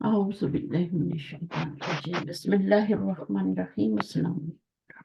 أعوذ بالله من الشيطان الرجيم بسم الله الرحمن الرحيم السلام علیکم۔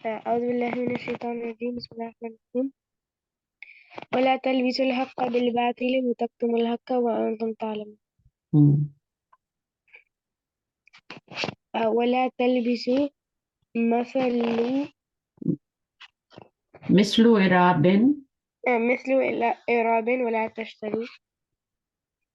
أعوذ بالله من الشيطان الرجيم بسم الله الرحمن الرحيم ولا تلبسوا الحق بالباطل وتكتموا الحق وأنتم تعلمون ولا تلبسوا مثل إعراب مثل إعراب ولا تشتروا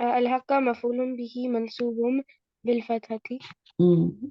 الحق مفعول به منصوب بالفتحة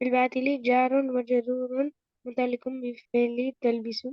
بالباطل جار ومجرور متعلق بفعل تلبسوا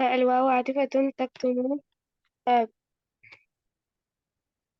الواو عاطفة تكتم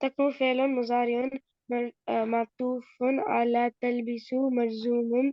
تكون فعل مضارع معطوف على تلبس مجزوم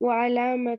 وعلامة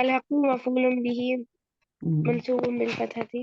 الحق مفعول به منصوب بالفتحة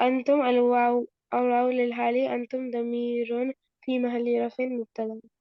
أنتم الواو الواو للحال أنتم ضمير في محل رفع مبتدأ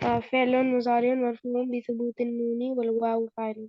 فعل مضارع مرفوع بثبوت النون والواو فاعل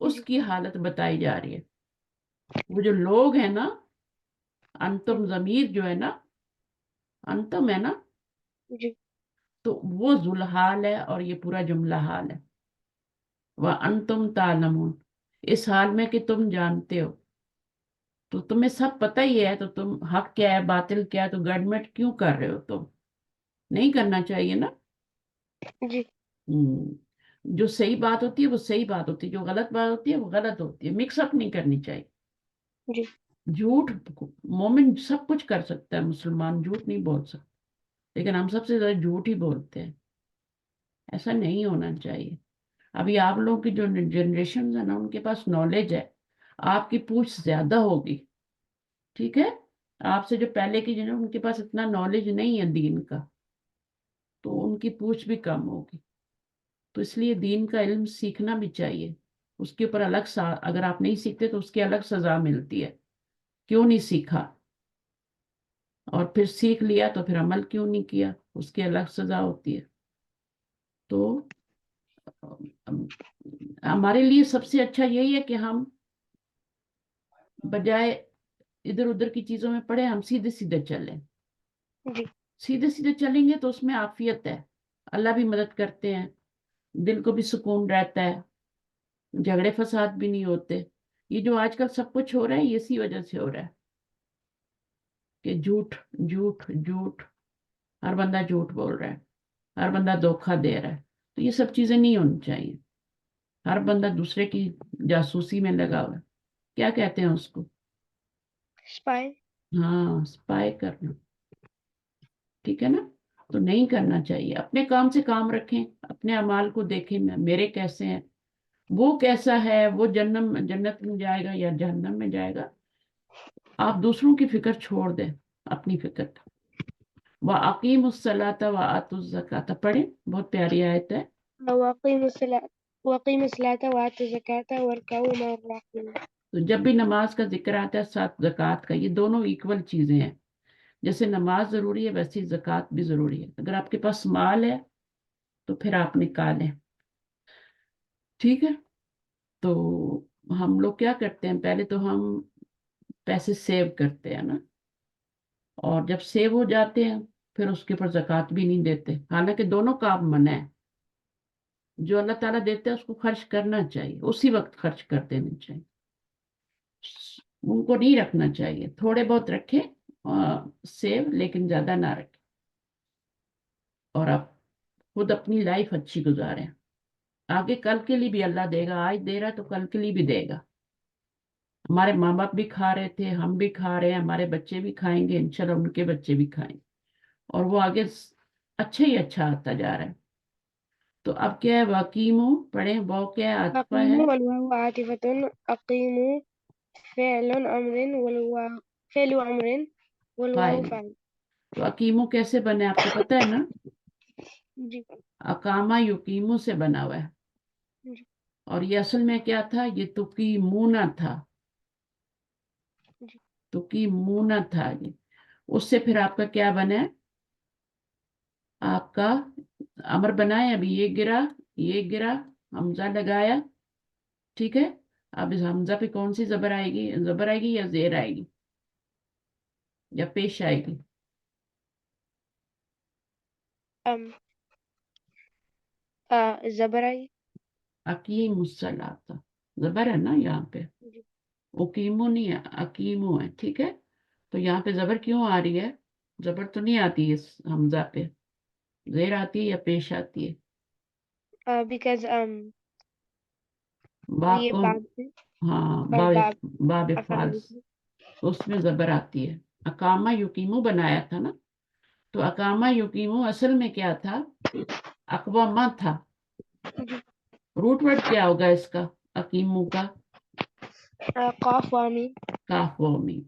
اس کی حالت بتائی جا رہی ہے. وہ جو لوگ ہیں نا، انتم ضمیر جو ہے نا، انتم ہے نا، جی تو وہ ذوالحال ہے اور یہ پورا جملہ حال ہے. وَأَنْتُمْ تَعْلَمُونَ، اس حال میں کہ تم جانتے ہو. تو تمہیں سب پتہ ہی ہے، تو تم حق کیا ہے باطل کیا ہے تو گڑمٹ کیوں کر رہے ہو؟ تم نہیں کرنا چاہیے نا. جی جو صحیح بات ہوتی ہے وہ صحیح بات ہوتی ہے، جو غلط بات ہوتی ہے وہ غلط ہوتی ہے. مکس اپ نہیں کرنی چاہیے. جی جھوٹ، مومن سب کچھ کر سکتا ہے، مسلمان جھوٹ نہیں بول سکتا، لیکن ہم سب سے زیادہ جھوٹ ہی بولتے ہیں. ایسا نہیں ہونا چاہیے. ابھی آپ لوگ کی جو جنریشن ہے نا، ان کے پاس نالج ہے، آپ کی پوچھ زیادہ ہوگی. ٹھیک ہے، آپ سے جو پہلے کی جنریشن، ان کے پاس اتنا نالج نہیں ہے دین کا، تو ان کی پوچھ بھی کم ہوگی. تو اس لیے دین کا علم سیکھنا بھی چاہیے. اس کے اوپر الگ اگر آپ نہیں سیکھتے تو اس کی الگ سزا ملتی ہے. کیوں نہیں سیکھا؟ اور پھر سیکھ لیا تو پھر عمل کیوں نہیں کیا؟ اس کی الگ سزا ہوتی ہے. تو ہمارے لیے سب سے اچھا یہی ہے کہ ہم بجائے ادھر ادھر کی چیزوں میں پڑے، ہم سیدھے سیدھے چلیں. جی سیدھے سیدھے چلیں گے تو اس میں عافیت ہے، اللہ بھی مدد کرتے ہیں، دل کو بھی سکون رہتا ہے، جھگڑے فساد بھی نہیں ہوتے. یہ جو آج کل سب کچھ ہو رہا ہے، اسی وجہ سے ہو رہا ہے کہ جھوٹ جھوٹ جھوٹ، ہر بندہ جھوٹ بول رہا ہے، ہر بندہ دھوکہ دے رہا ہے. تو یہ سب چیزیں نہیں ہونی چاہیے. ہر بندہ دوسرے کی جاسوسی میں لگا ہوا ہے. کیا کہتے ہیں اس کو؟ اسپائی. ہاں، سپائی کرنا. ٹھیک ہے نا؟ تو نہیں کرنا چاہیے. اپنے کام سے کام رکھیں، اپنے اعمال کو دیکھیں، میرے کیسے ہیں، وہ کیسا ہے، وہ جنت میں جائے گا یا جہنم میں جائے گا. آپ دوسروں کی فکر چھوڑ دیں، اپنی فکر. وَأَقِيمُوا الصَّلَاةَ وَآتُوا الزَّكَاةَ پڑھیں، بہت پیاری آیت ہے. وَأَقِيمُوا الصَّلَاةَ وَآتُوا الزَّكَاةَ وَارْكَعُوا مَعَ الرَّاكِعِينَ. تو جب بھی نماز کا ذکر آتا ہے ساتھ زکوٰۃ کا، یہ دونوں ایکول چیزیں ہیں. جیسے نماز ضروری ہے ویسے ہی زکوٰۃ بھی ضروری ہے. اگر آپ کے پاس مال ہے تو پھر آپ نکالیں. ٹھیک ہے؟ تو ہم لوگ کیا کرتے ہیں، پہلے تو ہم پیسے سیو کرتے ہیں نا، اور جب سیو ہو جاتے ہیں پھر اس کے اوپر زکوٰۃ بھی نہیں دیتے. حالانکہ دونوں کام منع ہے. جو اللہ تعالیٰ دیتے ہیں اس کو خرچ کرنا چاہیے، اسی وقت خرچ کر دینا چاہیے. ان کو نہیں رکھنا چاہیے. تھوڑے بہت رکھیں سیو، لیکن زیادہ نہ رکھیں. اور آپ خود اپنی لائف اچھی گزاریں. آگے کل کے لیے بھی اللہ دے گا. آج دے رہا تو کل کے لیے بھی دے گا. ہمارے ماں باپ بھی کھا رہے تھے، ہم بھی کھا رہے ہیں، ہمارے بچے بھی کھائیں گے، انشاءاللہ ان کے بچے بھی کھائیں گے، اور وہ آگے اچھا ہی اچھا آتا جا رہا ہے. تو اب کیا ہے، واقیمو پڑھیں، وہ کیا ہے، عطفہ ہے. أقيموا والواو عاطفة. أقيموا فعل أمر والواو فعل أمر والواو فائل. فاعل. تو اقیمو کیسے بنے آپ کو پتہ ہے نا؟ جی اقامہ یقیمو سے بنا ہوا ہے. جی اور یہ اصل میں کیا تھا، یہ تقیمونہ تھا. جی تقیمونہ تھا یہ. اس سے پھر آپ کا کیا بنا ہے، آپ کا امر بنا ہے. ابھی یہ گرا، حمزہ لگایا. ٹھیک ہے؟ اب اس حمزہ پہ کون سی زبر آئے گی؟ زبر آئے گی یا زیر آئے گی یا پیش آئے گی؟ أم الزبري. اقیم الصلاۃ، زبر ہے نا یہاں پہ، جی اقیمو نہیں ہے، اقیمو ہے. ٹھیک ہے؟ تو یہاں پہ زبر کیوں آ رہی ہے؟ زبر تو نہیں آتی اس حمزہ پہ، زیر آتی ہے یا پیش آتی ہے؟ because با یہ کون؟ باب ہے ہاں، اور باب. باب باب افعال فالس، ہے. اس میں زبر آتی ہے. اقامہ یقیمو بنایا تھا نا. تو اقامہ یقیمو اصل میں کیا تھا، اقوامہ تھا. روٹ ورڈ کیا ہوگا اس کا، اقیمو کا؟ قاف وامي. کاف و میم.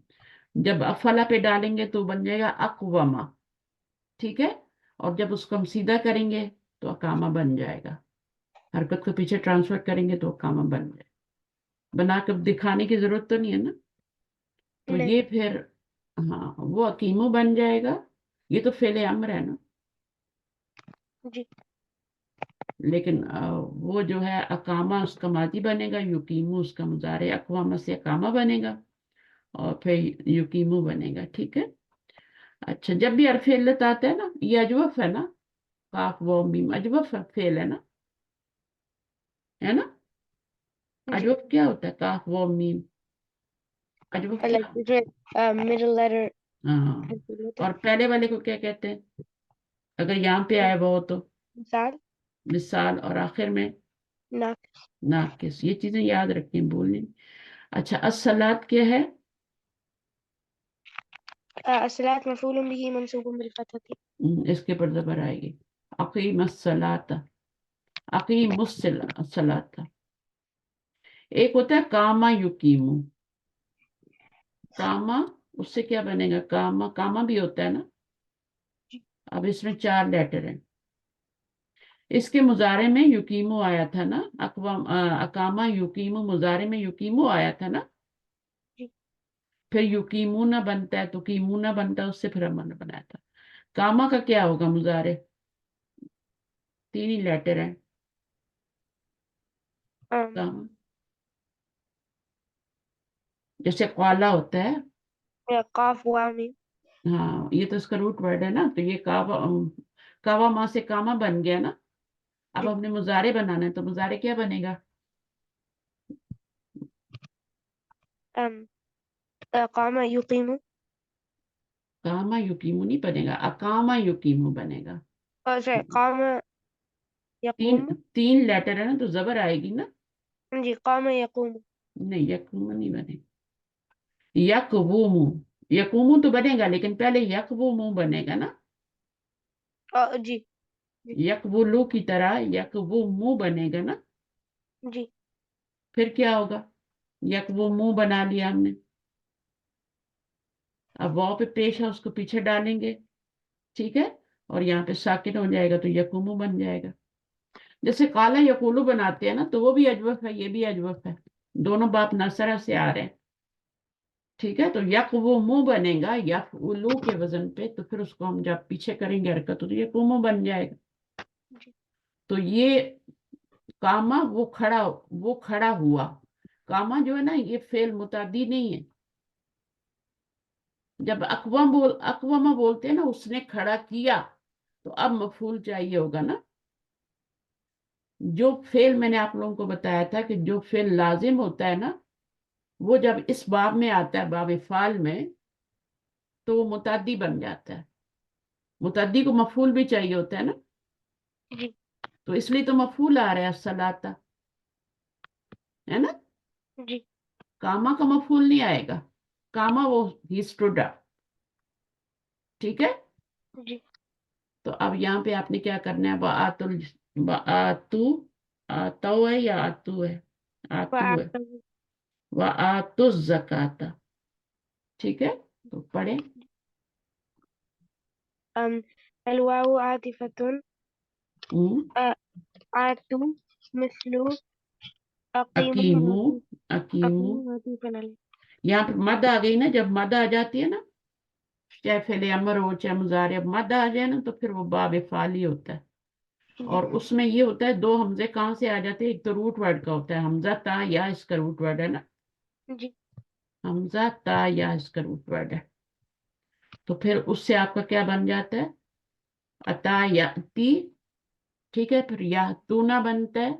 جب افلا پہ ڈالیں گے تو بن جائے گا اقوامہ. ٹھیک ہے؟ اور جب اس کو ہم سیدھا کریں گے تو اقامہ بن جائے گا. حرکت کو پیچھے ٹرانسفر کریں گے تو اقامہ بن جائے گا. بنا کر دکھانے کی ضرورت تو نہیں ہے نا. تو نہیں. یہ پھر ہاں وہ اقیمو بن جائے گا. یہ تو فعل امر ہے نا. جی لیکن وہ جو ہے اقامہ اس کا ماضی بنے گا، یقیمو اس کا مضارع، اقوامہ سے اقامہ بنے گا اور پھر یقیمو بنے گا، ٹھیک ہے۔ اچھا، جب بھی حرف علت آتا ہے نا، یہ اجوف ہے نا، کاف و میم اجوف فعل ہے نا؟ جی اجوف کیا ہوتا ہے؟ کاف و میم اجوف کیا like جو middle letter ہاں، حرف علت ہے. اور پہلے والے کو کیا کہتے ہیں اگر یہاں پہ آئے وہ تو؟ مثال مثال، اور آخر میں ناقص. ناقص، یہ چیزیں یاد رکھیں، بھولیں۔ اچھا، الصلاۃ کیا ہے؟ الصلاة مفعول به منصوب بالفتحة. اس کے پر زبر آئے گی، اقیم الصلاۃ، اقیم الصلاۃ۔ ایک ہوتا ہے کاما یقیمو، کاما اس سے کیا بنے گا؟ کاما، کاما بھی ہوتا ہے نا، اب اس میں 4 لیٹر ہیں۔ اس کے مضارع میں یقیمو آیا تھا نا، اقامہ یقیمو، مضارع میں یقیمو آیا تھا نا، جی پھر یقیمونا بنتا ہے تو قیمونا بنتا ہے، اس سے پھر ہم نے بنایا تھا۔ کاما کا کیا ہوگا مضارع؟ 3 ہی لیٹر ہیں کاما، جیسے قالا ہوتا ہے، قاف واو میم. ہاں یہ تو اس کا روٹ ورڈ ہے نا، تو یہ کعبہ، کعبہ ماں سے کاما بن گیا نا۔ اب جی ہم نے مضارع بنانا ہے، تو مضارع کیا بنے گا؟ قام يقيم. کاما یقیمو نہیں بنے گا، اقامہ یقیمو بنے گا۔ sorry قام تین يقوم. 3 لیٹر ہے نا، تو زبر آئے گی نا، جی قام يقوم. نہیں یقوم نہیں بنے گا، یقومو، یقومو تو بنے گا لیکن پہلے یقومو بنے گا نا، جی جی یقبلو کی طرح یقومو بنے گا نا، جی پھر کیا ہوگا؟ یقومو بنا لیا ہم نے، اب واو پہ پیش ہے اس کو پیچھے ڈالیں گے، ٹھیک ہے، اور یہاں پہ ساکن ہو جائے گا تو یقومو بن جائے گا۔ جیسے کالا یقولو بناتے ہیں نا، تو وہ بھی اجوف ہے، یہ بھی اجوف ہے، دونوں باپ نصرہ سے آ رہے ہیں، ٹھیک ہے۔ تو یقومو بنے گا یفعلو کے وزن پہ، تو پھر اس کو ہم جب پیچھے کریں گے حرکت تو یقومو بن جائے گا۔ جی تو یہ کاما وہ کھڑا ہوا، کاما جو ہے نا یہ فعل متعدی نہیں ہے۔ جب اقوامہ بولتے ہیں نا اس نے کھڑا کیا، تو اب مفعول چاہیے ہوگا نا۔ جو فعل میں نے آپ لوگوں کو بتایا تھا کہ جو فعل لازم ہوتا ہے نا، وہ جب اس باب میں آتا ہے، باب فعل میں، تو وہ متعدی بن جاتا ہے، متعدی کو مفعول بھی چاہیے ہوتا ہے نا، جی تو اس لیے تو مفعول آ رہا ہے الصلاۃ، ہے نا۔ جی کاما کا مفعول نہیں آئے گا، کاما وہ ہی اسٹوڈ اپ، ٹھیک ہے۔ جی تو اب یہاں پہ آپ نے کیا کرنا ہے؟ بآتو، آتو ہے یا آتو ہے؟ آتو ہے، وآتو الزکاۃ، ٹھیک ہے، تو پڑھیں۔ الواو عاطفة. ہوں، آتو مثل أقيم اکیمو، عاطف. اکیمو، أقيم عاطفا عليه. یہاں پہ مد آ گئی نا، جب مد آ جاتی ہے نا، چاہے فعل امر ہو چاہے مضارع، مد آ جائے نا تو پھر وہ باب فعل ہی ہوتا ہے، جی اور اس میں یہ ہوتا ہے 2 حمزے کہاں سے آ جاتے ہیں؟ ایک تو روٹ ورڈ کا ہوتا ہے حمزہ تا یا، اس کا روٹ ورڈ ہے نا، جی حمزہ تا یا اس کا روٹ ورڈ ہے، تو پھر اس سے آپ کا کیا بن جاتا ہے؟ اتا یاتی، ٹھیک ہے، پھر یا تونا بنتا ہے،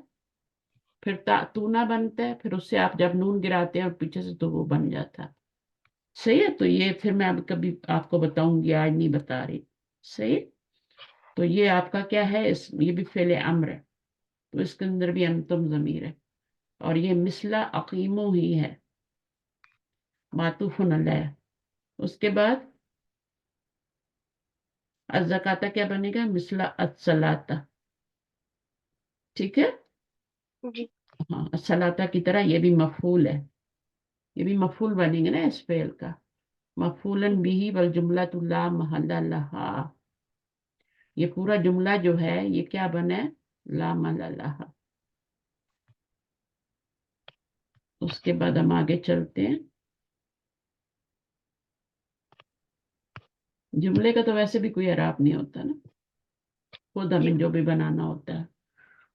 پھر تا تونا بنتا ہے، پھر اس سے آپ جب نون گراتے ہیں اور پیچھے سے تو وہ بن جاتا ہے، صحیح ہے۔ تو یہ پھر میں اب کبھی آپ کو بتاؤں گی، آج نہیں بتا رہی، صحیح۔ تو یہ آپ کا کیا ہے؟ یہ بھی فعل امر ہے، تو اس کے اندر بھی انتم ضمیر ہے، اور یہ مثلا اقیمو ہی ہے، معطوف علیہ۔ اس کے بعد الزکاۃ کیا بنے گا؟ مثلا الصلاۃ، ٹھیک ہے، جی ہاں الصلاۃ کی طرح یہ بھی مفعول ہے، یہ بھی مفعول بنیں گے نا اس فعل کا، مفعولا جی به والجملۃ لا محل لها، یہ پورا جملہ جو ہے یہ کیا بنا ہے؟ لا محل لها۔ اس کے بعد ہم آگے چلتے ہیں، جملے کا تو ویسے بھی کوئی اعراب نہیں ہوتا نا، خود جی ہمیں جو بھی بنانا ہوتا ہے،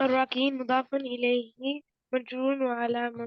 الراكين مضاف إليه مجرور وعلامة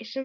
اسم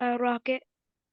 راكع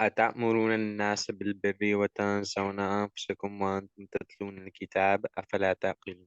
أتأمرون الناس بالبر وتنسون أنفسكم وأنتم تتلون الكتاب أفلا تعقلون.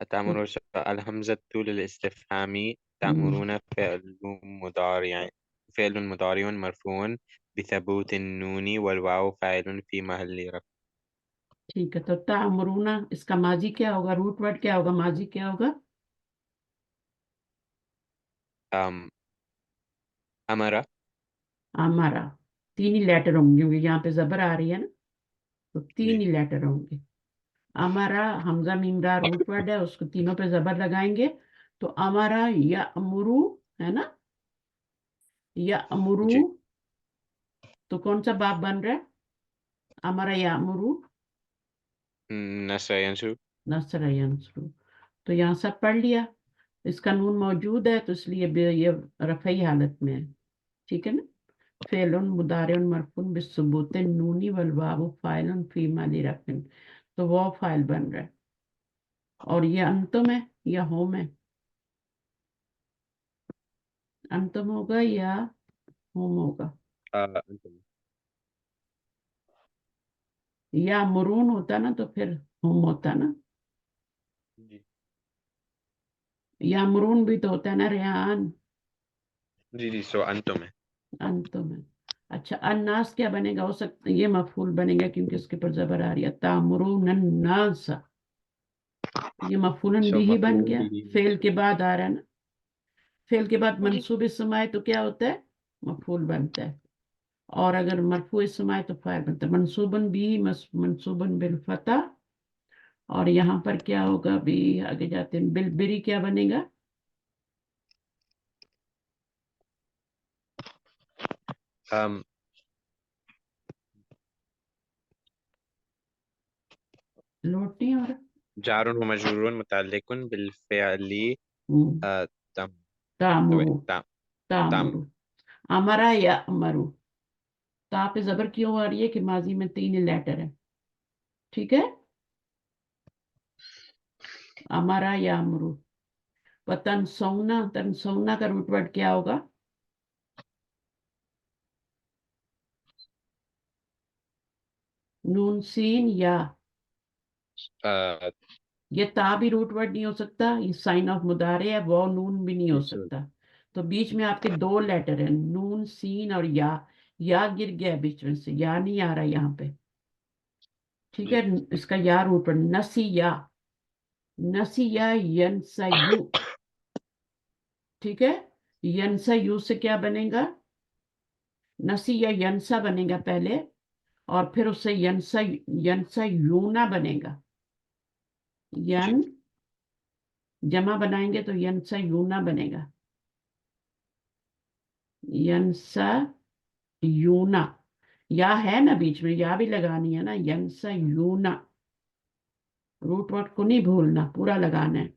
أتأمر الهمزة للاستفهام. تأمرون فعل مضارع مرفوع بثبوت النون والواو فاعل في محل رفع. ٹھیک ہے، تو تعمرونا اس کا ماضی کیا ہوگا؟ روٹ ورڈ کیا ہوگا؟ ماضی کیا ہوگا؟ أم أمر. ہمارا تین ہی لیٹر ہوں گے، یہاں پہ زبر آ رہی ہے نا، تو تین جی ہی لیٹر ہوں گے. ہمارا حمزہ میم را روٹ ورڈ ہے، اس کو تینوں پہ زبر لگائیں گے تو ہمارا یا امرو ہے نا، یا امرو. جی. تو کون سا باب بن رہا ہے؟ ہمارا یا امرو نسى ينسو. نصر ینصرو. تو یہاں سب پڑھ لیا. اس کا نون موجود ہے تو اس لیے یہ رفعی حالت میں ہے. ٹھیک ہے نا. فعل مضارع مرفوع بالثبوت النونی والواو فاعل فی محل رفع. تو وہ فاعل بن رہا ہے. اور یہ انتم ہے یا ہوم ہے؟ انتم ہوگا یا ہوم ہوگا؟ أنتم. یا مرون ہوتا نا تو پھر ہوم ہوتا نا. جی یا مرون بھی تو ہوتا ہے نا ریحان. جی جی. سو أنتم ہے. انتم ہے. اچھا الناس کیا بنے گا؟ ہو سکتا یہ مفعول بنے گا کیونکہ اس کے پر زبر آ رہی ہے. تامرون الناس، یہ مفعول سو بھی بن مفعول گیا. به فعل کے منصوب. بعد آ رہا ہے نا. فعل کے بعد جی منصوب اسم آئے تو کیا ہوتا ہے؟ مفعول بنتا ہے. اور اگر مرفوع اسم آئے تو فاعل بنتا ہے. منصوباً بھی منصوباً بالفتح. اور یہاں پر کیا ہوگا؟ بھی آگے جاتے ہیں. بالبری کیا بنے گا؟ أم لوٹ نہیں ہو رہا. جار ومجرور متعلق بالفعل ہوں. تم. تامرو. تم. تم. تامرو. امرا یا امرو. تا پہ زبر کیوں آ رہی ہے کہ ماضی میں تین لیٹر ہے. ٹھیک ہے. امرا یا امرو. تنسونا، تنسونا کا روٹ ورڈ کیا ہوگا؟ نون سین یا. آ، یہ تا بھی روٹ ورڈ نہیں ہو سکتا، یہ سائن آف مضارع ہے. وہ نون بھی نہیں ہو جی سکتا. تو بیچ میں آپ کے دو لیٹر ہیں، نون سین اور یا. یا گر گیا بیچ میں سے، یا نہیں آ رہا یہاں پہ. ٹھیک ہے. جی اس کا یا روٹ ورڈ نسی یا. نسی یا ینسا یو. ٹھیک ہے. ینسا یو سے کیا بنے گا؟ نسی یا ینسا بنے گا پہلے، اور پھر اس سے ینسا، ینسا یونا بنے گا. ین جی جمع بنائیں گے تو ینسا یونا بنے گا. ینسا یونا. یا ہے نا بیچ میں، یا بھی لگانی ہے نا. ینسا یونا. روٹ ورڈ کو نہیں بھولنا، پورا لگانا ہے.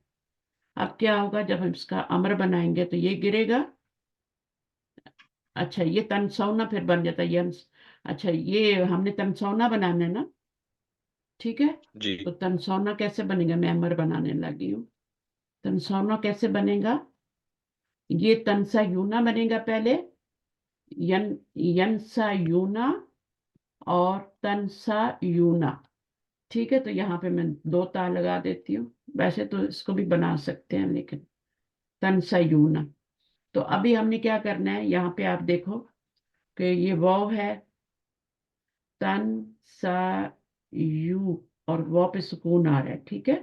اب کیا ہوگا جب ہم اس کا امر بنائیں گے تو یہ گرے گا. اچھا یہ تنسونا پھر بن جاتا ہے ینس. اچھا یہ ہم نے تنسونا بنانا ہے نا. ٹھیک ہے. جی تو تنسونا کیسے بنے گا؟ میں امر بنانے لگی ہوں. تنسونا کیسے بنے گا؟ یہ تنسا یونا بنے گا پہلے. ینسا یونا اور تنسا یونا. ٹھیک ہے. تو یہاں پہ میں دو تا لگا دیتی ہوں. ویسے تو اس کو بھی بنا سکتے ہیں لیکن تنسا یونا. تو ابھی ہم نے کیا کرنا ہے؟ یہاں پہ آپ دیکھو کہ یہ واو ہے، تن سا یو، اور واو پہ سکون آ رہا ہے. ٹھیک ہے.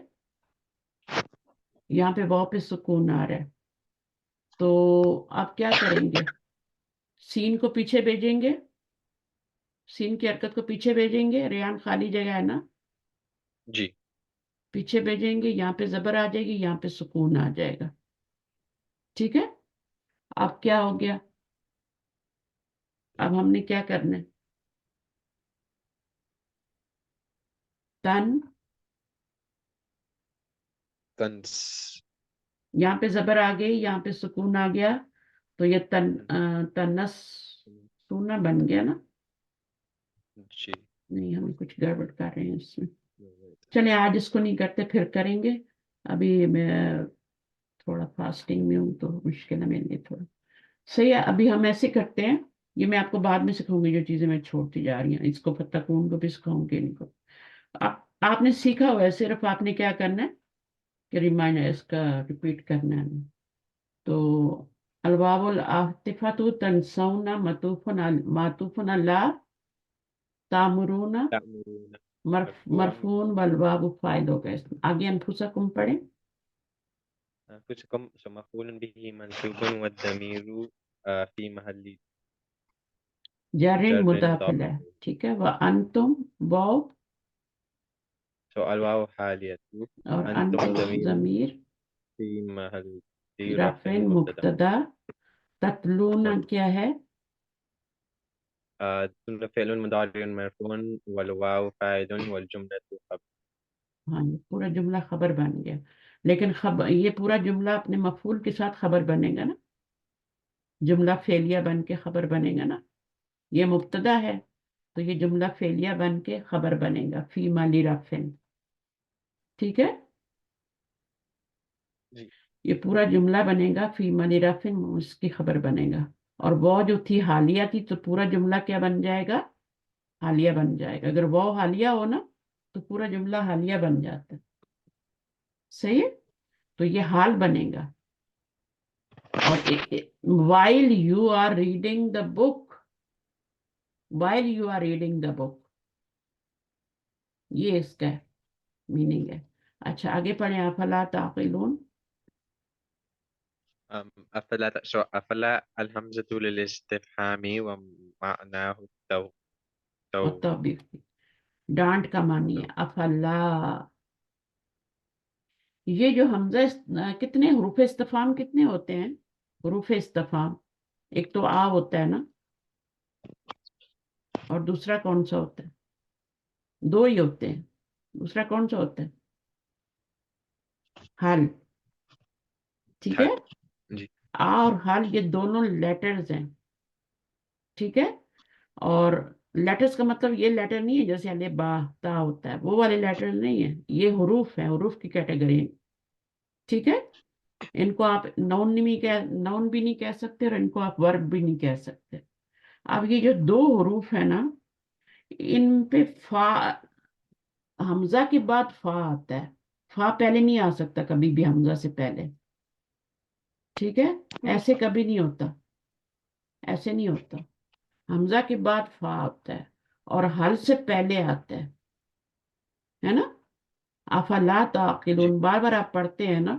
یہاں پہ واو پہ سکون آ رہا ہے. تو آپ کیا کریں گے؟ سین کو پیچھے بھیجیں گے. سین کی حرکت کو پیچھے بھیجیں گے. ریان خالی جگہ ہے نا. جی. پیچھے بھیجیں گے. یہاں پہ زبر آ جائے گی، یہاں پہ سکون آ جائے گا. ٹھیک ہے. اب کیا ہو گیا؟ اب ہم نے کیا کرنا ہے؟ تن، تنس. یہاں پہ زبر آ گئی، یہاں پہ سکون آ گیا. تو یہ تنس سونا بن گیا نا. جی. نہیں ہم کچھ گڑبڑ کر رہے ہیں اس میں. چلیں آج اس کو نہیں کرتے، پھر کریں گے. ابھی میں تھوڑا فاسٹنگ میں ہوں تو مشکل ہے میرے لیے تھوڑا. صحیح ہے. ابھی ہم ایسے کرتے ہیں. یہ میں آپ کو بعد میں سکھاؤں گی جو چیزیں میں چھوڑتی جا رہی ہیں. اس کو فتح کون کو بھی سکھاؤں گی ان کو. آپ نے سیکھا ہوا ہے، صرف آپ نے کیا کرنا ہے کہ ریمائنڈر اس کا ریپیٹ کرنا ہے. تو الواو العاطفۃ تنسون معطوف علی تعمرون تأمرون. مرفون والواو فاعل ہو گئے. آگے انفسکم پڑھیں. أنفسكم مفعول به منصوب والضمير في محل جر جر مضاف مضاف ہے. ٹھیک ہے. وانتم واو الواو حالية اور أنتم انتم ضمير ضمیر في محل في رفع رفع مبتدأ مبتدا. تتلون کیا ہے؟ فعل مضارع مرفوع والواو فاعل والجملة خبر. ہاں یہ پورا جملہ خبر بن گیا. لیکن یہ پورا جملہ اپنے مفعول کے ساتھ خبر بنے گا نا. جملہ فعلیہ بن کے خبر بنے گا نا. یہ مبتدا ہے تو یہ جملہ فعلیہ بن کے خبر بنے گا فی مالی رفع. ٹھیک ہے. جی یہ پورا جملہ بنے گا فی مالی رفع، اس کی خبر بنے گا. اور وہ جو تھی حالیہ تھی تو پورا جملہ کیا بن جائے گا؟ حالیہ بن جائے گا. اگر وہ حالیہ ہو نا تو پورا جملہ حالیہ بن جاتا ہے. صحیح ہے. تو یہ حال بنے گا. اور while you are reading the book، while you are reading the book، یہ اس کا میننگ ہے. اچھا آگے پڑھیں. افلا تعقلون. أفلا الهمزة للاستفهام ومعناه اور توبیخ ڈانٹ کا معنی ہے افلا. یہ جو حمزہ کتنے حروف استفہام کتنے ہوتے ہیں؟ حروف استفہام ایک تو آ ہوتا ہے نا، اور دوسرا کون سا ہوتا ہے؟ دو ہی ہوتے ہیں. دوسرا کون سا ہوتا ہے؟ حل. ٹھیک ہے. جی آ اور حل یہ دونوں لیٹرز ہیں. ٹھیک ہے. اور لیٹرز کا مطلب یہ لیٹر نہیں ہے جیسے الف با تا ہوتا ہے، وہ والے لیٹر نہیں ہیں. یہ حروف ہیں، حروف کی کیٹیگری. ٹھیک ہے. ان کو آپ نون بھی نہیں کہہ سکتے اور ان کو آپ ورب بھی نہیں کہہ سکتے. اب یہ جو دو حروف ہیں نا، ان پہ فا، حمزہ کے بعد فا آتا ہے. فا پہلے نہیں آ سکتا کبھی بھی حمزہ سے پہلے. ٹھیک ہے. ایسے کبھی نہیں ہوتا، ایسے نہیں ہوتا. حمزہ کے بعد فا آتا ہے اور حل سے پہلے آتا ہے نا. افلا تعقلون بار بار آپ پڑھتے ہیں نا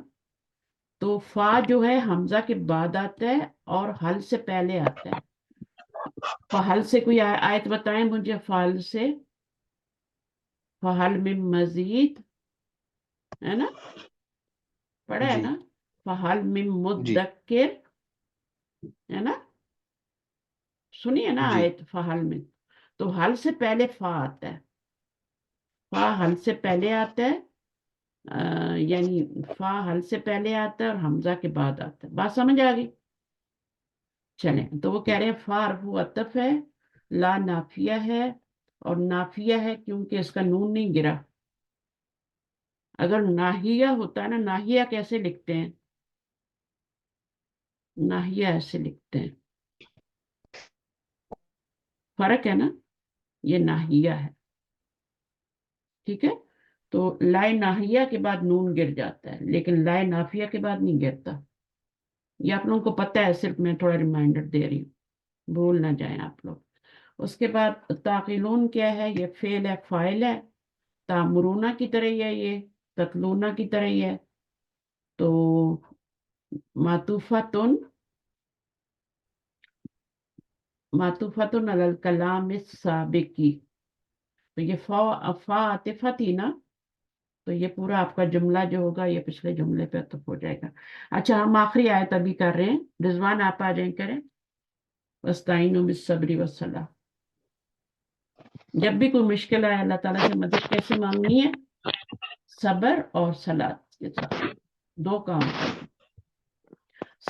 تو فا جو ہے حمزہ کے بعد آتا ہے اور حل سے پہلے آتا ہے. فحل سے کوئی آیت بتائیں مجھے. فحل سے، فحل من مزید، ہے نا، پڑھا ہے جی نا. فحل من جی مدکر، ہے نا. سنیے نا جی آیت فحل من. تو حل سے پہلے فا آتا ہے. فا حل سے پہلے آتا ہے، یعنی فا حل سے پہلے آتا ہے اور حمزہ کے بعد آتا ہے. بات سمجھ آ گئی؟ چلیں. تو وہ کہہ رہے ہیں فا حرف عطف ہے، لا نافیہ ہے. اور نافیہ ہے کیونکہ اس کا نون نہیں گرا. اگر ناہیہ ہوتا ہے نا، ناہیہ کیسے لکھتے ہیں؟ ناہیہ ایسے لکھتے ہیں. فرق ہے نا. یہ ناہیہ ہے. ٹھیک ہے. تو لائے ناہیہ کے بعد نون گر جاتا ہے لیکن لائے نافیہ کے بعد نہیں گرتا. یہ آپ لوگوں کو پتہ ہے، صرف میں تھوڑا ریمائنڈر دے رہی ہوں، بھول نہ جائیں آپ لوگ. اس کے بعد تعقلون کیا ہے؟ یہ فعل ہے، فاعل ہے. تعمرونا کی طرح ہی ہے، یہ تتلونا کی طرح ہی ہے. تو معطوفتن، معطوفتن علی الکلام السابقی. تو یہ فا عاطفہ تھی نا، تو یہ پورا آپ کا جملہ جو ہوگا یہ پچھلے جملے پہ عطف ہو جائے گا. اچھا ہم آخری آیت ابھی کر رہے ہیں. رضوان آپ آ جائیں کریں. وَاسْتَعِينُوا بِالصَّبْرِ وَالصَّلَاةِ. جب بھی کوئی مشکل آئے اللہ تعالیٰ سے مدد کیسے مانگنی ہے؟ صبر اور صلاۃ کے ساتھ دو کام کریں.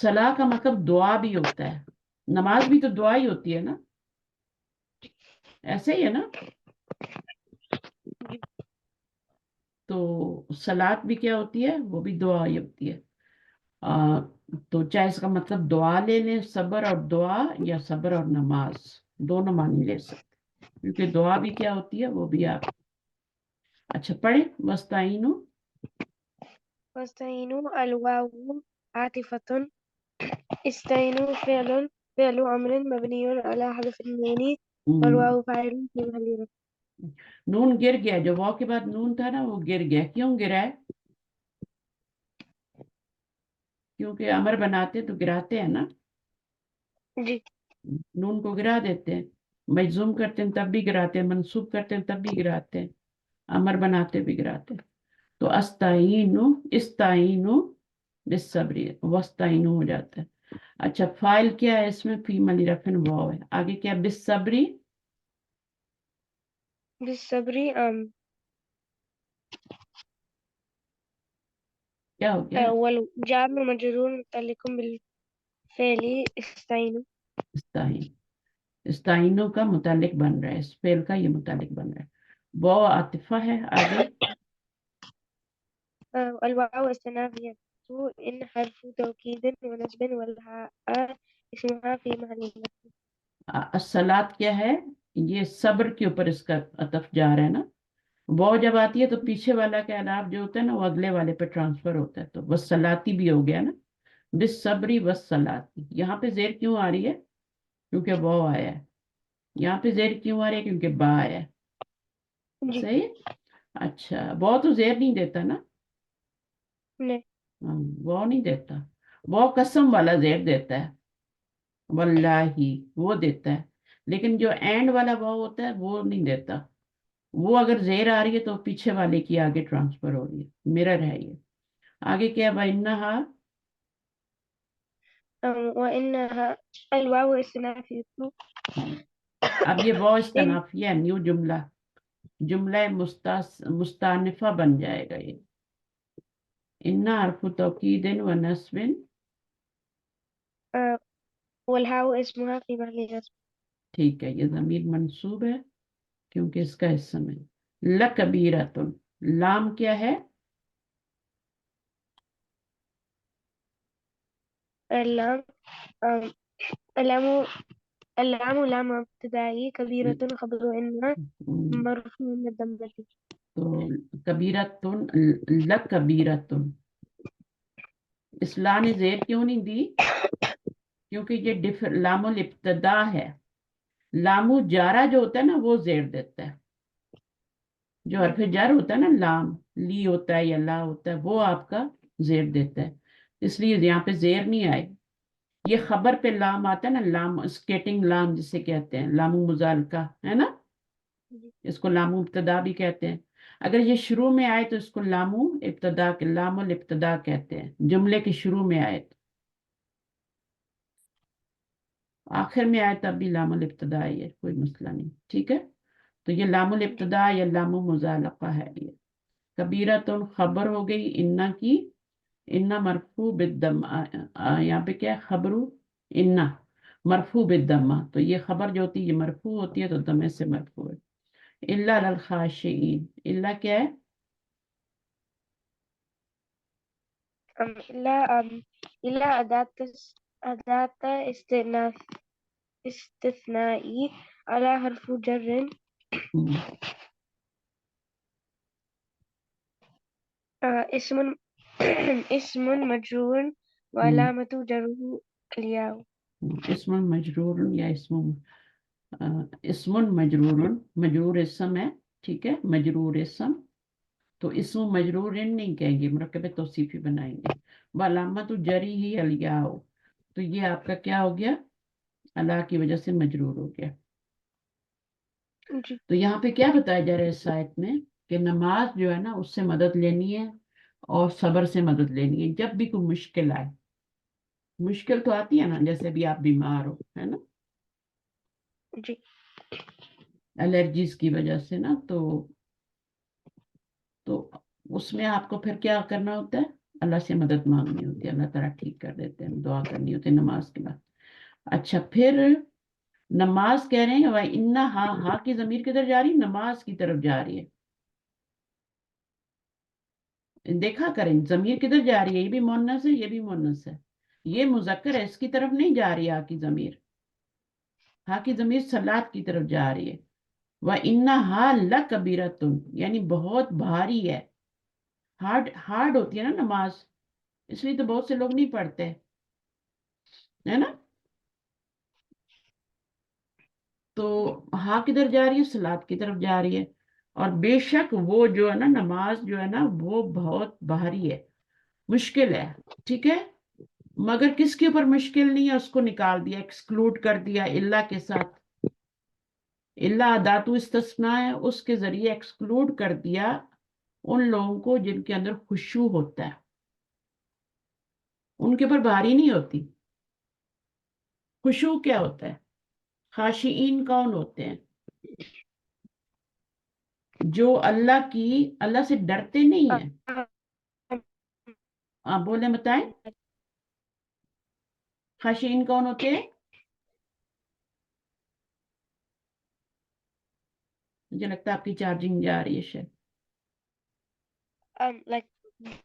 صلاح کا مطلب دعا بھی ہوتا ہے. نماز بھی تو دعا ہی ہوتی ہے نا، ایسے ہی ہے نا. تو صلاۃ بھی کیا ہوتی ہے؟ وہ بھی دعا ہی ہوتی ہے. تو چاہے اس کا مطلب دعا لے لیں، صبر اور دعا، یا صبر اور نماز، دونوں معنی لے سکتے کیونکہ دعا بھی کیا ہوتی ہے، وہ بھی آپ. اچھا پڑھیں. وَاسْتَعِينُوا. واستعينوا الواو عاطفة، استعينوا فعل أمر مبني على حذف النون والواو فاعل في محل رفع. نون گر گیا، جو واو کے بعد نون تھا نا وہ گر گیا. کیوں گرا ہے؟ کیونکہ امر بناتے تو گراتے ہیں نا، جی نون کو گرا دیتے ہیں. مجزوم کرتے ہیں تب بھی گراتے ہیں، منصوب کرتے ہیں تب بھی گراتے ہیں، امر بناتے بھی گراتے ہیں. تو استعینو، استعینو بالصبر، وستعینو ہو جاتا ہے. اچھا فائل کیا ہے اس میں؟ فی ملی رفن واو ہے. آگے کیا؟ بالصبری، بالصبر کیا ہو گیا؟ والجار مجرور متعلق بالفعل استعين. استعین، استعینو کا متعلق بن رہا ہے، اس فعل کا یہ متعلق بن رہا ہے. واو عاطفہ ہے. آگے الواو استنافية إن حرف توكيد ونسب والهاء اسمها في محل نصب. الصلاۃ کیا ہے؟ یہ صبر کے اوپر اس کا عطف جا رہا ہے نا. واو جب آتی ہے تو پیچھے والا کا اعراب جو ہوتا ہے نا وہ اگلے والے پہ ٹرانسفر ہوتا ہے، تو والصلاتی بھی ہو گیا نا. بالصبری والصلاتی. یہاں پہ زیر کیوں آ رہی ہے؟ کیونکہ واو آیا ہے. یہاں پہ زیر کیوں آ رہی ہے؟ کیونکہ با آیا ہے. جی صحیح. اچھا واو تو زیر نہیں دیتا نا. نہیں واو نہیں دیتا. واو قسم والا زیر دیتا ہے، واللہ وہ دیتا ہے. لیکن جو اینڈ والا واو ہوتا ہے وہ نہیں دیتا. وہ اگر زیر آ رہی ہے تو پیچھے والے کی آگے ٹرانسفر ہو رہی ہے، مرر ہے یہ. آگے کیا؟ وَإِنَّهَا. وإنها الواو استنافية اب یہ واو إن استنافیہ ہے، نیو جملہ، جملہ مستانفہ بن جائے گا یہ. ان حرف توکید و نصب. والهاء اسمها في محل نصب. ٹھیک ہے، یہ ضمیر منصوب ہے کیونکہ اس کا اسم ہے. لکبیرۃ، لام کیا ہے؟ اللام اللام اللام لام ابتدائي كبيرة خبر إنها مرفوع من الضمة. تو کبیرۃ، لکبیرۃ. اس لا نے زیر کیوں نہیں دی؟ کیونکہ یہ لام الابتدا ہے. لام جارا جو ہوتا ہے نا وہ زیر دیتا ہے. جو حرف جر ہوتا ہے نا، لام لی ہوتا ہے یا لا ہوتا ہے، وہ آپ کا زیر دیتا ہے. اس لیے یہاں پہ زیر نہیں آئے. یہ خبر پہ لام آتا ہے نا، لام اسکیٹنگ لام جسے کہتے ہیں، لام مزالکہ ہے نا، اس کو لام ابتدا بھی کہتے ہیں. اگر یہ شروع میں آئے تو اس کو لام ابتدا، لام الابتدا کہتے ہیں. جملے کے شروع میں آئے تو، آخر میں آئے تب بھی لام الابتدا ہے، کوئی مسئلہ نہیں. ٹھیک ہے، تو یہ لام الابتدا یا لام مزالقہ ہے. یہ کبیرۃ خبر ہو گئی انا کی. انا مرفوع بالضم، یہاں پہ کیا ہے؟ خبر انا مرفوع بالضمہ. تو یہ خبر جو ہوتی ہے یہ مرفوع ہوتی ہے تو دمے سے مرفوع ہے. الا للخاشعین، الا کیا ہے؟ إلا أداة استثنائي على حرف جر ہم، اسم اسم مجرور وعلامة جره الياء. اسم مجرور یا اسم مجرور، مجرور اسم ہے. ٹھیک ہے، مجرور اسم. تو اسم مجرور نہیں کہیں گے، مرکب توصیفی بنائیں گے. علامت جری ہی الیاء. تو یہ آپ کا کیا ہو گیا؟ اللہ کی وجہ سے مجرور ہو گیا. جی تو یہاں پہ کیا بتایا جا رہا ہے اس آیت میں؟ کہ نماز جو ہے نا اس سے مدد لینی ہے اور صبر سے مدد لینی ہے. جب بھی کوئی مشکل آئے، مشکل تو آتی ہے نا، جیسے بھی آپ بیمار ہو ہے نا، جی الرجیز کی وجہ سے نا، تو اس میں آپ کو پھر کیا کرنا ہوتا ہے؟ اللہ سے مدد مانگنی ہوتی ہے. اللہ تعالیٰ ٹھیک کر دیتے ہیں، دعا کرنی ہوتی ہے نماز کے بعد. اچھا پھر نماز کہہ رہے ہیں انا، ہاں ہاں کی ضمیر کدھر جا رہی ہے؟ نماز کی طرف جا رہی ہے. دیکھا کریں ضمیر کدھر جا رہی ہے، یہ بھی مونس ہے، یہ بھی مونس ہے. یہ مذکر ہے، اس کی طرف نہیں جا رہی ہاں کی ضمیر. ہاں کی ضمیر صلات کی طرف جا رہی ہے. وَإِنَّهَا لَكَبِيرَةٌ یعنی بہت بھاری ہے. ہارڈ ہوتی ہے نا نماز، اس لیے تو بہت سے لوگ نہیں پڑھتے ہے نا. تو ہاں کدھر جا رہی ہے؟ صلات کی طرف جا رہی ہے. اور بے شک وہ جو ہے نا نماز جو ہے نا وہ بہت بھاری ہے، مشکل ہے، ٹھیک ہے، مگر کس کے اوپر مشکل نہیں ہے اس کو نکال دیا، ایکسکلوڈ کر دیا اللہ کے ساتھ، اللہ داتو استثناء ہے، اس کے ذریعے ایکسکلوڈ کر دیا ان لوگوں کو جن کے اندر خشوع ہوتا ہے، ان کے اوپر بھاری نہیں ہوتی۔ خشوع کیا ہوتا ہے؟ خاشعین کون ہوتے ہیں؟ جو اللہ سے ڈرتے نہیں ہیں۔ آپ بولیں، بتائیں، خاشعین کون ہوتے ہیں؟ مجھے لگتا ہے آپ کی چارجنگ جا رہی ہے شاید۔ like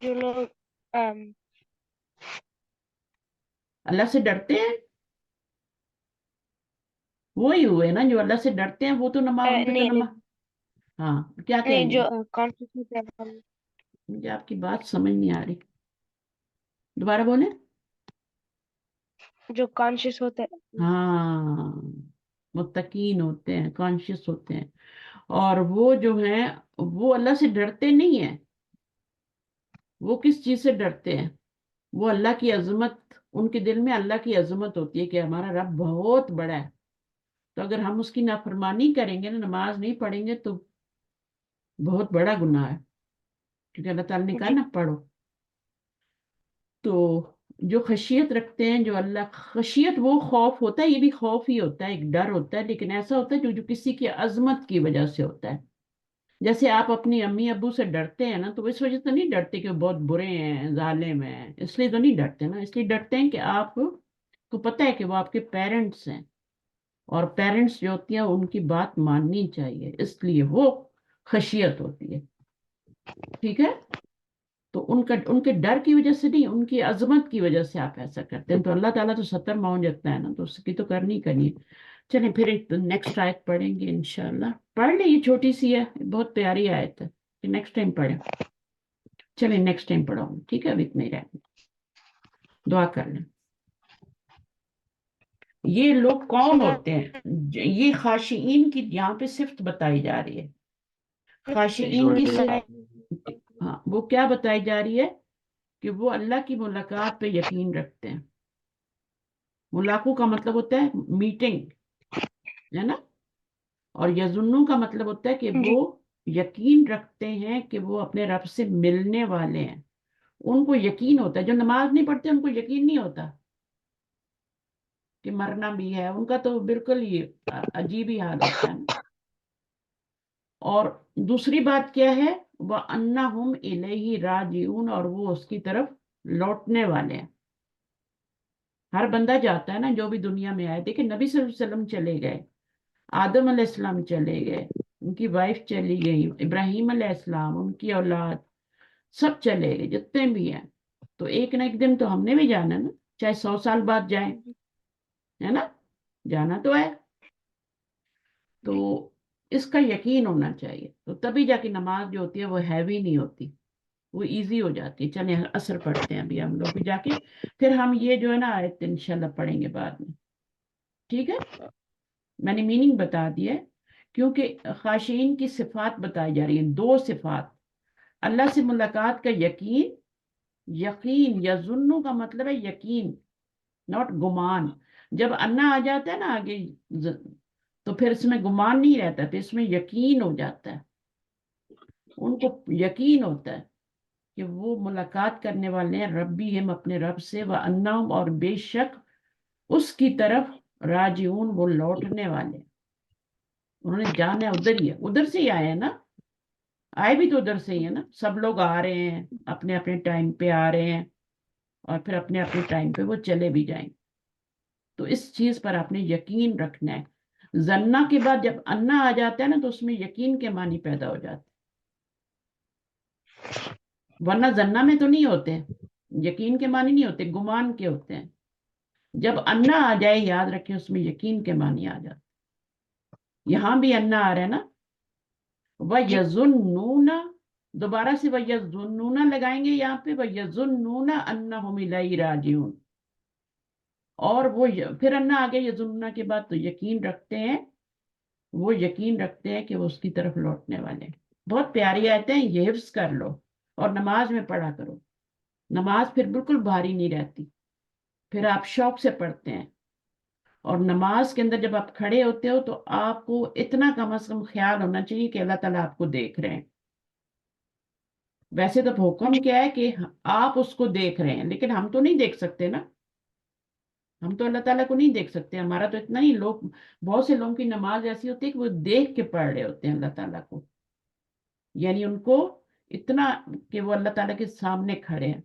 جو لوگ اللہ سے ڈرتے ہیں، وہی ہوئے نا جو اللہ سے ڈرتے ہیں، وہ تو نماز، ان پہ تو نہیں نماز۔ ہاں، کیا نہیں، کہیں گے؟ جو کانشیس ہوتے ہیں، مجھے آپ کی بات سمجھ نہیں آ رہی، دوبارہ بولیں۔ جو کانشیس ہوتے ہیں، ہاں، متقین ہوتے ہیں، کانشیس ہوتے ہیں، اور وہ جو ہیں وہ اللہ سے ڈرتے نہیں ہیں۔ وہ کس چیز سے ڈرتے ہیں؟ وہ اللہ کی عظمت، ان کے دل میں اللہ کی عظمت ہوتی ہے کہ ہمارا رب بہت بڑا ہے، تو اگر ہم اس کی نافرمانی کریں گے نا، نماز نہیں پڑھیں گے، تو بہت بڑا گناہ ہے، کیونکہ اللہ تعالیٰ نے کہا جی نا پڑھو۔ تو جو خشیت رکھتے ہیں، جو اللہ، خشیت وہ خوف ہوتا ہے، یہ بھی خوف ہی ہوتا ہے، ایک ڈر ہوتا ہے، لیکن ایسا ہوتا ہے جو کسی کی عظمت کی وجہ سے ہوتا ہے۔ جیسے آپ اپنی امی ابو سے ڈرتے ہیں نا، تو اس وجہ سے نہیں ڈرتے کہ وہ بہت برے ہیں، ظالم ہیں، اس لیے تو نہیں ڈرتے نا، اس لیے ڈرتے ہیں کہ آپ کو پتہ ہے کہ وہ آپ کے پیرنٹس ہیں، اور پیرنٹس جو ہوتی ہیں ان کی بات ماننی چاہیے، اس لیے وہ خشیت ہوتی ہے، ٹھیک ہے۔ تو ان کے ڈر کی وجہ سے نہیں، ان کی عظمت کی وجہ سے آپ ایسا کرتے ہیں، تو اللہ تعالیٰ تو 70 معاون جتنا ہے نا، تو اس کی تو کرنی ہے۔ چلیں پھر ایک نیکسٹ آیت پڑھیں گے انشاءاللہ، پڑھ لیں، یہ چھوٹی سی ہے، بہت پیاری آیت ہے، نیکسٹ ٹائم پڑھیں۔ چلیں نیکسٹ ٹائم پڑھاؤں، ٹھیک ہے، ابھی اتنے ہی رہنے، دعا کر لیں۔ یہ لوگ کون ہوتے ہیں؟ یہ خاشعین کی یہاں پہ صفت بتائی جا رہی ہے، خاشعین کی صفت، ہاں، وہ کیا بتائی جا رہی ہے؟ کہ وہ اللہ کی ملاقات پہ یقین رکھتے ہیں۔ ملاقو کا مطلب ہوتا ہے میٹنگ، ہے نا، اور یظنو کا مطلب ہوتا ہے کہ جی وہ یقین رکھتے ہیں کہ وہ اپنے رب سے ملنے والے ہیں، ان کو یقین ہوتا ہے۔ جو نماز نہیں پڑھتے ان کو یقین نہیں ہوتا کہ مرنا بھی ہے، ان کا تو بالکل ہی عجیب ہی حال ہوتا ہے نا۔ اور دوسری بات کیا ہے؟ وَأَنَّهُمْ إِلَيْهِ رَاجِعُونَ، اور وہ اس کی طرف لوٹنے والے ہیں۔ ہر بندہ جاتا ہے نا، جو بھی دنیا میں آئے، دیکھیں نبی صلی اللہ علیہ وسلم چلے گئے، آدم علیہ السلام چلے گئے، ان کی وائف چلی گئی، ابراہیم علیہ السلام، ان کی اولاد، سب چلے گئے جتنے بھی ہیں، تو ایک نہ ایک دن تو ہم نے بھی جانا نا، چاہے 100 سال بعد جائیں، ہے نا، جانا تو ہے۔ تو اس کا یقین ہونا چاہیے، تو تبھی جا کے نماز جو ہوتی ہے وہ ہیوی نہیں ہوتی، وہ ایزی ہو جاتی ہے۔ چلیں اثر پڑھتے ہیں ابھی ہم لوگ بھی جا کے، پھر ہم یہ جو ہے نا آیت انشاءاللہ پڑھیں گے بعد میں، ٹھیک ہے۔ میں نے میننگ بتا دیا ہے، کیونکہ خاشعین کی صفات بتائی جا رہی ہیں، دو صفات، اللہ سے ملاقات کا یقین، یقین یظنو کا مطلب ہے یقین، ناٹ گمان۔ جب انا آ جاتا ہے نا آگے، تو پھر اس میں گمان نہیں رہتا، پھر اس میں یقین ہو جاتا ہے، ان کو یقین ہوتا ہے کہ وہ ملاقات کرنے والے ہیں ربی ہم، اپنے رب سے، وَأَنَّهُمْ، اور بے شک اس کی طرف راجعون، وہ لوٹنے والے ہیں، انہوں نے جانا ہے، ادھر ہی ہے، ادھر سے ہی آئے ہیں نا، آئے بھی تو ادھر سے ہی ہے نا، سب لوگ آ رہے ہیں اپنے اپنے ٹائم پہ آ رہے ہیں، اور پھر اپنے اپنے ٹائم پہ وہ چلے بھی جائیں، تو اس چیز پر آپ نے یقین رکھنا ہے۔ زنا کے بعد جب انا آ جاتا ہے نا، تو اس میں یقین کے معنی پیدا ہو جاتے، ورنہ زنا میں تو نہیں ہوتے، یقین کے معنی نہیں ہوتے، گمان کے ہوتے ہیں۔ جب انا آ جائے، یاد رکھیں اس میں یقین کے معنی آ جاتے، یہاں بھی انا آ رہا ہے نا، جی وَيَظُنُّونَ، دوبارہ سے وَيَظُنُّونَ لگائیں گے یہاں پہ، وَيَظُنُّونَ أَنَّهُمْ إِلَيْهِ رَاجِعُونَ، اور وہ پھر انا آگے یظنون کے بعد، تو یقین رکھتے ہیں وہ یقین رکھتے ہیں کہ وہ اس کی طرف لوٹنے والے ہیں. بہت پیاری آیتیں ہیں، یہ حفظ کر لو اور نماز میں پڑھا کرو. نماز پھر بالکل بھاری نہیں رہتی، پھر آپ شوق سے پڑھتے ہیں. اور نماز کے اندر جب آپ کھڑے ہوتے ہو تو آپ کو اتنا کم از کم خیال ہونا چاہیے کہ اللہ تعالیٰ آپ کو دیکھ رہے ہیں. ویسے تو حکم کیا ہے کہ آپ اس کو دیکھ رہے ہیں، لیکن ہم تو نہیں دیکھ سکتے نا. ہم تو اللہ تعالیٰ کو نہیں دیکھ سکتے. ہمارا تو اتنا ہی لوگ، بہت سے لوگوں کی نماز ایسی ہوتی ہے کہ وہ دیکھ کے پڑھ رہے ہوتے ہیں اللہ تعالیٰ کو، یعنی ان کو اتنا کہ وہ اللہ تعالیٰ کے سامنے کھڑے ہیں.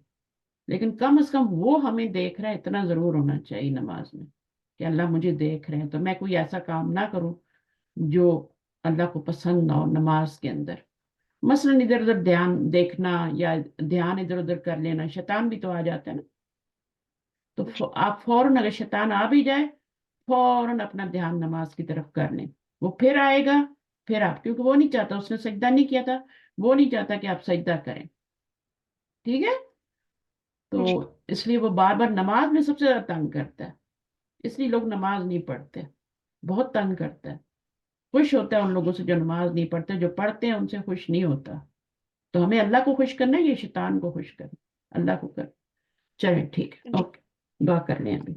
لیکن کم از کم وہ ہمیں دیکھ رہا ہے، اتنا ضرور ہونا چاہیے نماز میں کہ اللہ مجھے دیکھ رہے ہیں، تو میں کوئی ایسا کام نہ کروں جو اللہ کو پسند نہ ہو نماز کے اندر. مثلا ادھر ادھر دھیان دیکھنا یا دھیان ادھر ادھر کر لینا، شیطان بھی تو آ جاتا ہے نا. تو آپ فوراً اگر شیطان آ بھی جائے، فوراً اپنا دھیان نماز کی طرف کر لیں. وہ پھر آئے گا، پھر آپ، کیونکہ وہ نہیں چاہتا، اس نے سجدہ نہیں کیا تھا، وہ نہیں چاہتا کہ آپ سجدہ کریں. ٹھیک ہے. تو اس لیے وہ بار بار نماز میں سب سے زیادہ تنگ کرتا ہے. اس لیے لوگ نماز نہیں پڑھتے، بہت تنگ کرتا ہے. خوش ہوتا ہے ان لوگوں سے جو نماز نہیں پڑھتے، جو پڑھتے ہیں ان سے خوش نہیں ہوتا. تو ہمیں اللہ کو خوش کرنا ہے، یہ شیطان کو خوش کرنا، اللہ کو کر. چلیں ٹھیک ہے، اوکے، دعا کر لیں ابھی.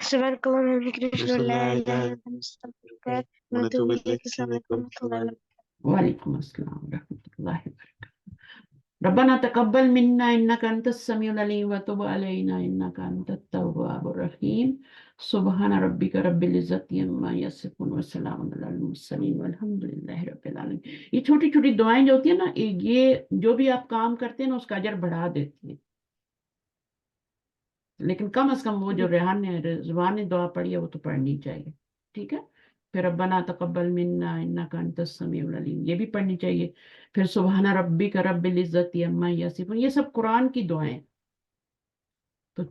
سبحانك اللهم وبحمدك نشهد ان لا اله الا انت نستغفرك ونتوب اليك. السلام عليكم ورحمه الله وبركاته. وعلیکم السلام ورحمۃ اللہ وبرکاتہ. ربنا تقبل منا انك انت السميع العليم وتب علينا انك انت التواب الرحيم. سبحان ربك رب العزة عما يصفون وسلام على المرسلين والحمد لله رب العالمين. یہ چھوٹی چھوٹی دعائیں جو ہوتی ہیں نا، یہ جو بھی آپ کام کرتے ہیں نا اس کا اجر بڑھا دیتی ہیں. لیکن کم از کم وہ جو ریحان نے زبان دعا پڑھی ہے وہ تو پڑھنی چاہیے. ٹھیک ہے. پھر ربنا تقبل منا انک انت السمیع العلیم یہ بھی پڑھنی چاہیے. پھر سبحان ربک رب العزت عما یصفون، یہ سب قرآن کی دعائیں. تو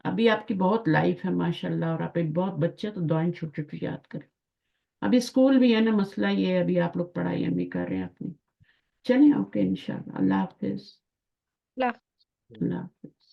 ابھی آپ کی بہت لائف ہے ماشاءاللہ، اور آپ ایک بہت بچے، تو دعائیں چھوٹی چھوٹی یاد کریں. ابھی اسکول بھی ہے نا، مسئلہ یہ ہے ابھی آپ لوگ پڑھائی ہم بھی کر رہے ہیں اپنی. چلیں اوکے، انشاءاللہ. اللہ حافظ. لا اللہ حافظ.